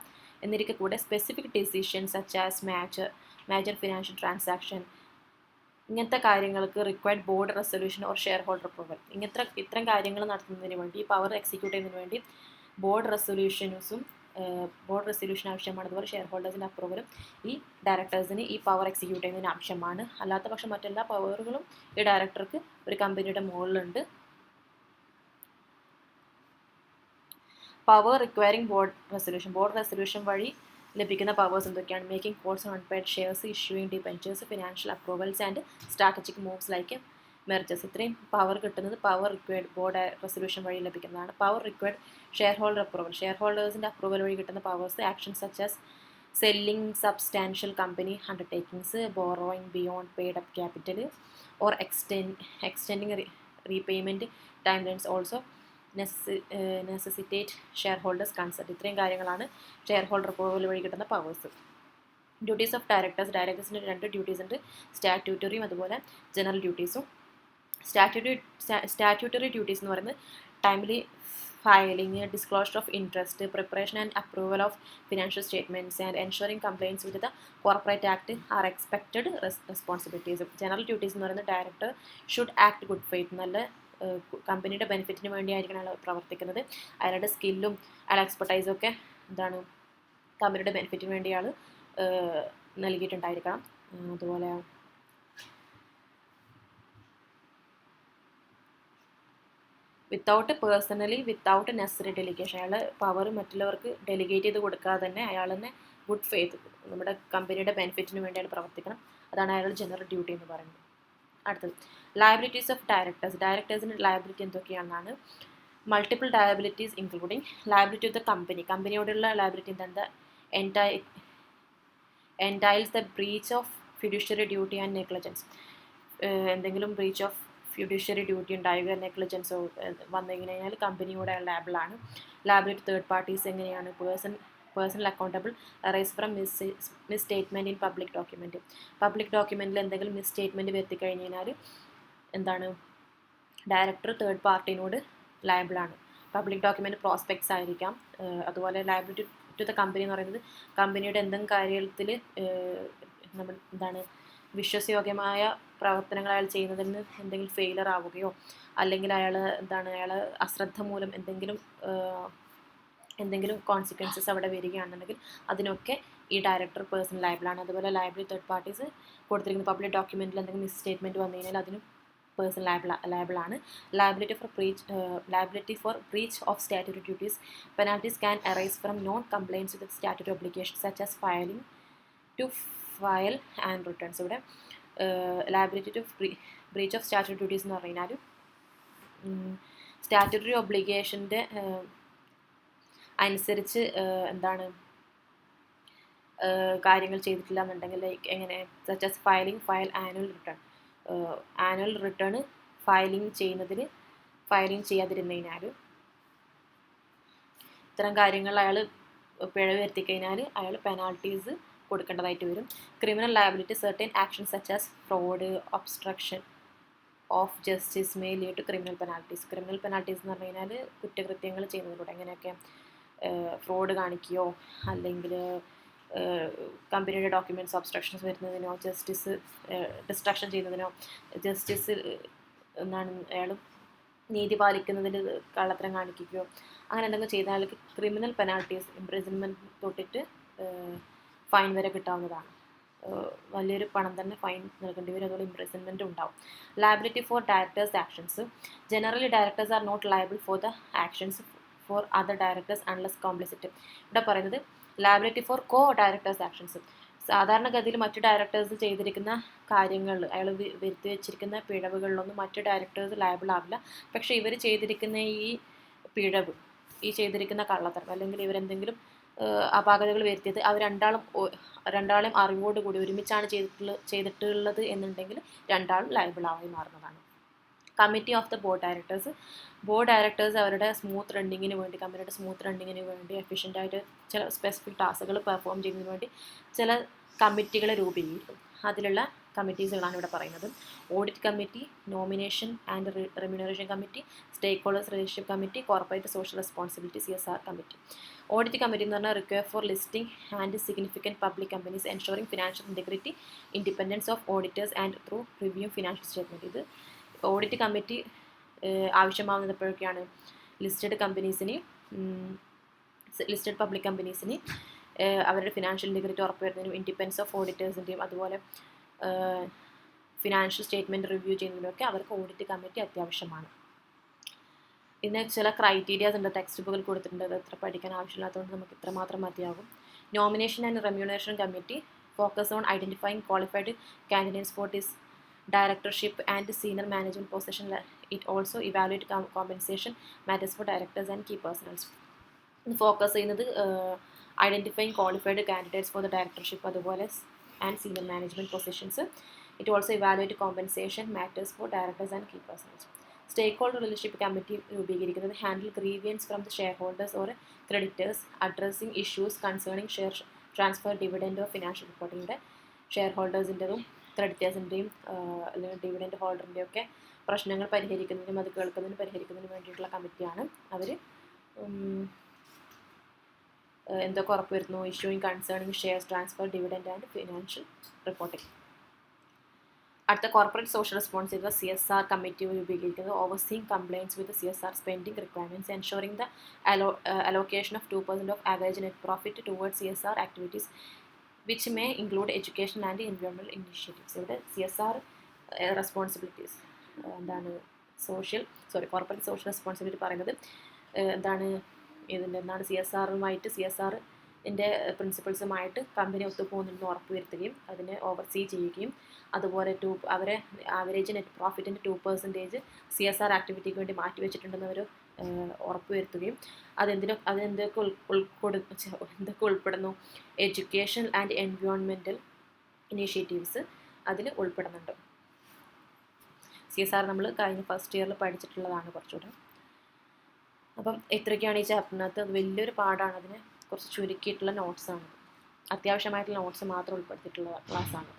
S1: എന്നിരിക്കെ കൂടെ specific decision such as major financial transaction ഇങ്ങനത്തെ കാര്യങ്ങൾക്ക് required board resolution or share holder approval. ഇത്തരം കാര്യങ്ങൾ നടത്തുന്നതിന് വേണ്ടി, ഈ പവർ എക്സിക്യൂട്ട് ചെയ്യുന്നതിന് വേണ്ടി ബോർഡ് റെസൊല്യൂഷൻ ആവശ്യമാണ്. അതുപോലെ ഷെയർ ഹോൾഡേഴ്സിൻ്റെ അപ്രൂവലും ഈ ഡയറക്ടേഴ്സിന് ഈ പവർ എക്സിക്യൂട്ട് ചെയ്യുന്നതിന് ആവശ്യമാണ്. അല്ലാത്ത പക്ഷം മറ്റെല്ലാ പവറുകളും ഈ ഡയറക്ടർക്ക് ഒരു കമ്പനിയുടെ മുകളിലുണ്ട്. പവർ റിക്വയറിംഗ് ബോർഡ് റെസൊല്യൂഷൻ വഴി ലഭിക്കുന്ന പവേഴ്സ് എന്തൊക്കെയാണ്? Making calls on unpaid shares, issuing debentures, financial approvals and strategic moves like mergers. ഇത്രയും പവർ കിട്ടുന്നത് പവർ റിക്വയർഡ് ബോർഡ് റെസൊല്യൂഷൻ വഴി ലഭിക്കുന്നതാണ്. പവർ റിക്വയർഡ് ഷെയർ ഹോൾഡേഴ്സിൻ്റെ അപ്രൂവൽ വഴി കിട്ടുന്ന powers actions such as selling substantial company undertakings, borrowing beyond paid up capital or extending repayment timelines also necessitate shareholders consult. ഇത്രയും കാര്യങ്ങളാണ് ഷെയർ ഹോൾഡർ അപ്രൂവൽ വഴി കിട്ടുന്ന പവേഴ്സ്. ഡ്യൂട്ടീസ് ഓഫ് ഡയറക്ടേഴ്സിന് 2 ഡ്യൂട്ടീസ് ഉണ്ട്, സ്റ്റാറ്റ്യൂട്ടറിയും അതുപോലെ ജനറൽ ഡ്യൂട്ടീസും. സ്റ്റാറ്റ്യൂട്ടറി ഡ്യൂട്ടീസ് എന്ന് പറയുന്നത് timely filing, disclosure of interest, preparation and approval of financial statements and ensuring compliance with the corporate act are expected responsibilities. General duties എന്ന് പറയുന്നത് director should act good faith, നല്ല കമ്പനിയുടെ ബെനിഫിറ്റിന് വേണ്ടിയായിരിക്കണം അയാൾ പ്രവർത്തിക്കുന്നത്. അയാളുടെ സ്കില്ലും അയാളുടെ എക്സ്പെർട്ടൈസും ഒക്കെ കമ്പനിയുടെ ബെനിഫിറ്റിന് വേണ്ടി അയാൾ നൽകിയിട്ടുണ്ടായിരിക്കണം. അതുപോലെ വിത്തൗട്ട് നെസസറി ഡെലിഗേഷൻ, അയാൾ പവർ മറ്റുള്ളവർക്ക് ഡെലിഗേറ്റ് ചെയ്ത് കൊടുക്കാതെ തന്നെ അയാൾ തന്നെ ഗുഡ് ഫെയ്ത്ത് നമ്മുടെ കമ്പനിയുടെ ബെനിഫിറ്റിന് വേണ്ടി അയാൾ പ്രവർത്തിക്കണം. അതാണ് അയാളുടെ ജനറൽ ഡ്യൂട്ടി എന്ന് പറയുന്നത്. അടുത്തത് ലയബിലിറ്റീസ് ഓഫ് ഡയറക്ടേഴ്സിൻ്റെ ലയബിലിറ്റി എന്തൊക്കെയാണെന്നാണ്. Multiple liabilities including liability of the കമ്പനിയോടുള്ള ലയബിലിറ്റി എന്താണ്? Entails the breach of fiduciary duty and negligence. എന്തെങ്കിലും ബ്രീച്ച് ഓഫ് ഫിഡ്യൂഷ്യറി ഡ്യൂട്ടി ഉണ്ടാവുക, നെഗ്ലിജൻസോ വന്നു കഴിഞ്ഞാൽ കമ്പനിയുടെ ലയബിളാണ്. ലയബിലിറ്റി തേർഡ് പാർട്ടീസ് എങ്ങനെയാണ്? Personal accountable arise from misstatement in public ഡോക്യുമെൻറ്റിൽ എന്തെങ്കിലും മിസ് സ്റ്റേറ്റ്മെൻറ്റ് വരുത്തി കഴിഞ്ഞ് കഴിഞ്ഞാൽ എന്താണ്? ഡയറക്ടർ തേർഡ് പാർട്ടിനോട് ലയബിളാണ്. പബ്ലിക് ഡോക്യുമെൻറ്റ് പ്രോസ്പെക്ട്സ് ആയിരിക്കാം. അതുപോലെ ലയബിലിറ്റി ടു ദ കമ്പനി എന്ന് പറയുന്നത് കമ്പനിയുടെ എന്തെങ്കിലും കാര്യത്തിൽ വിശ്വാസയോഗ്യമായ പ്രവർത്തനങ്ങൾ അയാൾ ചെയ്യുന്നതിൽ നിന്ന് എന്തെങ്കിലും ഫെയിലർ ആവുകയോ അല്ലെങ്കിൽ അയാൾ അശ്രദ്ധ മൂലം എന്തെങ്കിലും കോൺസിക്വൻസസ് അവിടെ വരികയാണെന്നുണ്ടെങ്കിൽ അതിനൊക്കെ ഈ ഡയറക്ടർ പേഴ്സണൽ ലയബിളാണ്. അതുപോലെ ലയബിലിറ്റി തേർഡ് പാർട്ടീസ് കൊടുത്തിരിക്കുന്ന പബ്ലിക് ഡോക്യുമെൻറ്റിൽ എന്തെങ്കിലും മിസ് സ്റ്റേറ്റ്മെൻറ്റ് വന്നു കഴിഞ്ഞാൽ അതിനും പേഴ്സണൽ ലയബിളാണ്. Liability for breach of statutory duties. Penalties can arise from non compliance with statutory obligation such as file and returns. ഇവിടെ liability to breach of statutory duties എന്ന് പറഞ്ഞു കഴിഞ്ഞാൽ സ്റ്റാറ്റ്യൂട്ടറി ഒബ്ലിഗേഷൻ്റെ അനുസരിച്ച് കാര്യങ്ങൾ ചെയ്തിട്ടില്ല എന്നുണ്ടെങ്കിൽ ലൈക്ക് എങ്ങനെ such as file annual return filing ചെയ്യാതിരുന്നതിനാൽ ഇത്തരം കാര്യങ്ങൾ അയാൾ പിഴവ് വരുത്തി കഴിഞ്ഞാൽ അയാൾ പെനാൾട്ടീസ് കൊടുക്കേണ്ടതായിട്ട് വരും. Criminal liability certain action such as fraud, obstruction of justice may lead to criminal penalties. Criminal penalties എന്ന് പറഞ്ഞു കഴിഞ്ഞാൽ കുറ്റകൃത്യങ്ങൾ ചെയ്യുന്നതിലൂടെ എങ്ങനെയൊക്കെ ഫ്രോഡ് കാണിക്കുകയോ അല്ലെങ്കിൽ കമ്പനിയുടെ ഡോക്യുമെൻറ്റ്സ് ഒബ്സ്ട്രക്ഷൻസ് വരുന്നതിനോ ഡിസ്ട്രക്ഷൻ ചെയ്യുന്നതിനോ ജസ്റ്റിസ് എന്താണ് അയാൾ നീതി പാലിക്കുന്നതിൽ കള്ളത്തരം കാണിക്കുകയോ അങ്ങനെ എന്തെങ്കിലും ചെയ്താൽ ക്രിമിനൽ പെനാൾട്ടീസ് ഇംപ്രിസൺമെൻറ്റ് തൊട്ടിട്ട് ഫൈൻ വരെ കിട്ടാവുന്നതാണ്. വലിയൊരു പണം തന്നെ ഫൈൻ നൽകേണ്ടി വരും. അതുപോലെ ഇംപ്രിസൺമെൻറ്റ് ഉണ്ടാവും. Liability for directors actions. Generally directors are not liable for the actions for other directors unless complicit. ഇവിടെ പറയുന്നത് liability for co directors actions. സാധാരണഗതിയിൽ മറ്റു ഡയറക്ടേഴ്സ് ചെയ്തിരിക്കുന്ന കാര്യങ്ങൾ അയാൾ വരുത്തി വെച്ചിരിക്കുന്ന പിഴവുകളിലൊന്നും മറ്റു ഡയറക്ടേഴ്സ് ലയബിൾ ആവില്ല. പക്ഷേ ഇവർ ചെയ്തിരിക്കുന്ന ഈ പിഴവ്, ഈ ചെയ്തിരിക്കുന്ന കള്ളത്തരം അല്ലെങ്കിൽ ഇവരെന്തെങ്കിലും അപാകതകൾ വരുത്തിയത് അവർ രണ്ടാളും അറിവോടുകൂടി ഒരുമിച്ചാണ് ചെയ്തിട്ടുള്ളത് എന്നുണ്ടെങ്കിൽ രണ്ടാളും ലയബിളായി മാറുന്നതാണ്. Committee of the board directors അവരുടെ സ്മൂത്ത് റണ്ണിങ്ങിന് വേണ്ടി, കമ്പനിയുടെ സ്മൂത്ത് റണ്ണിങ്ങിന് വേണ്ടി എഫിഷ്യൻ്റായിട്ട് ചില സ്പെസിഫിക് ടാസ്കുകൾ പെർഫോം ചെയ്യുന്നതിന് വേണ്ടി ചില കമ്മിറ്റികളെ രൂപീകരിക്കും. അതിലുള്ള കമ്മിറ്റീസുകളാണ് ഇവിടെ പറയുന്നത്. Audit committee, nomination and remuneration committee, stakeholders relationship committee, corporate social responsibility CSR committee. Audit committee എന്ന് പറഞ്ഞാൽ require for listing and significant public companies ensuring financial integrity, independence of auditors and through review financial statement. ഇത് ഓഡിറ്റ് കമ്മിറ്റി ആവശ്യമാവുന്നത് എപ്പോഴൊക്കെയാണ്? ലിസ്റ്റഡ് പബ്ലിക് കമ്പനീസിന് അവരുടെ ഫിനാൻഷ്യൽ ഇൻറ്റഗ്രിറ്റി ഉറപ്പുവരുന്നതിനും ഇൻഡിപെൻഡൻസ് ഓഫ് ഓഡിറ്റേഴ്സിൻ്റെയും അതുപോലെ ഫിനാൻഷ്യൽ സ്റ്റേറ്റ്മെൻറ്റ് റിവ്യൂ ചെയ്യുന്നതിനൊക്കെ അവർക്ക് ഓഡിറ്റ് കമ്മിറ്റി അത്യാവശ്യമാണ്. ഇതിന് ചില ക്രൈറ്റീരിയാസ് ഉണ്ട്, ടെക്സ്റ്റ് ബുക്കിൽ കൊടുത്തിട്ടുണ്ട്. അത് എത്ര പഠിക്കാൻ ആവശ്യമില്ലാത്തതുകൊണ്ട് നമുക്ക് ഇത്രമാത്രം മതിയാകും. Nomination and remuneration committee focus on identifying qualified candidates for this directorship and senior management position. It also evaluate compensation matters for directors and key personnels. ഇത് ഫോക്കസ് ചെയ്യുന്നത് identifying qualified candidates for the directorship അതുപോലെ and senior management positions. It also evaluate compensation matters for directors and key personnels. Stakeholder relationship committee രൂപീകരിക്കുന്നത് handle grievance from the shareholders or creditors, addressing issues concerning share transfer, dividend of financial റിപ്പോർട്ടിങ്ങിൻ്റെ ഷെയർ ഹോൾഡേഴ്സിൻ്റെതും ക്രെഡിറ്റേഴ്സിൻ്റെയും അല്ലെങ്കിൽ ഡിവിഡൻഡ് ഹോൾഡറിൻ്റെയും ഒക്കെ പ്രശ്നങ്ങൾ പരിഹരിക്കുന്നതിനും അത് പരിഹരിക്കുന്നതിനും വേണ്ടിയിട്ടുള്ള കമ്മിറ്റിയാണ്. അവർ എന്തൊക്കെ ഉറപ്പുവരുന്നു? Issuing concerning shares transfer, dividend and financial reporting. അടുത്ത corporate social responsibility CSR committee രൂപീകരിക്കുന്നത് overseeing compliance with CSR spending requirements, ensuring the allocation of 2% of average net profit towards CSR activities which may include education and environmental initiatives. ഇവിടെ CSR റെസ്പോൺസിബിലിറ്റീസ് എന്താണ് കോർപ്പറേറ്റ് സോഷ്യൽ റെസ്പോൺസിബിലിറ്റി പറയുന്നത് എന്താണ് CSRൻ്റെ പ്രിൻസിപ്പിൾസുമായിട്ട് കമ്പനി ഒത്തുപോകുന്നുണ്ടെന്ന് ഉറപ്പുവരുത്തുകയും അതിനെ ഓവർസീ ചെയ്യുകയും അതുപോലെ അവരെ ആവറേജ് നെറ്റ് പ്രോഫിറ്റിൻ്റെ 2% CSR ആക്ടിവിറ്റിക്ക് വേണ്ടി മാറ്റിവെച്ചിട്ടുണ്ടെന്ന് അവർ ഉറപ്പുവരുത്തുകയും എന്തൊക്കെ ഉൾപ്പെടുന്നു? എഡ്യൂക്കേഷൻ ആൻഡ് എൻവയോൺമെൻറ്റൽ ഇനീഷ്യേറ്റീവ്സ് അതിൽ ഉൾപ്പെടുന്നുണ്ട്. CSR നമ്മൾ കഴിഞ്ഞ ഫസ്റ്റ് ഇയറിൽ പഠിച്ചിട്ടുള്ളതാണ് കുറച്ചുകൂടെ. അപ്പം ഇത്രയൊക്കെയാണ് ഈ ചാപ്റ്ററിനകത്ത്. അത് വലിയൊരു പാഠമാണ്. അതിന് കുറച്ച് ചുരുക്കിയിട്ടുള്ള നോട്ട്സാണ്, അത്യാവശ്യമായിട്ടുള്ള നോട്ട്സ് മാത്രം ഉൾപ്പെടുത്തിയിട്ടുള്ള ക്ലാസ്സാണ്.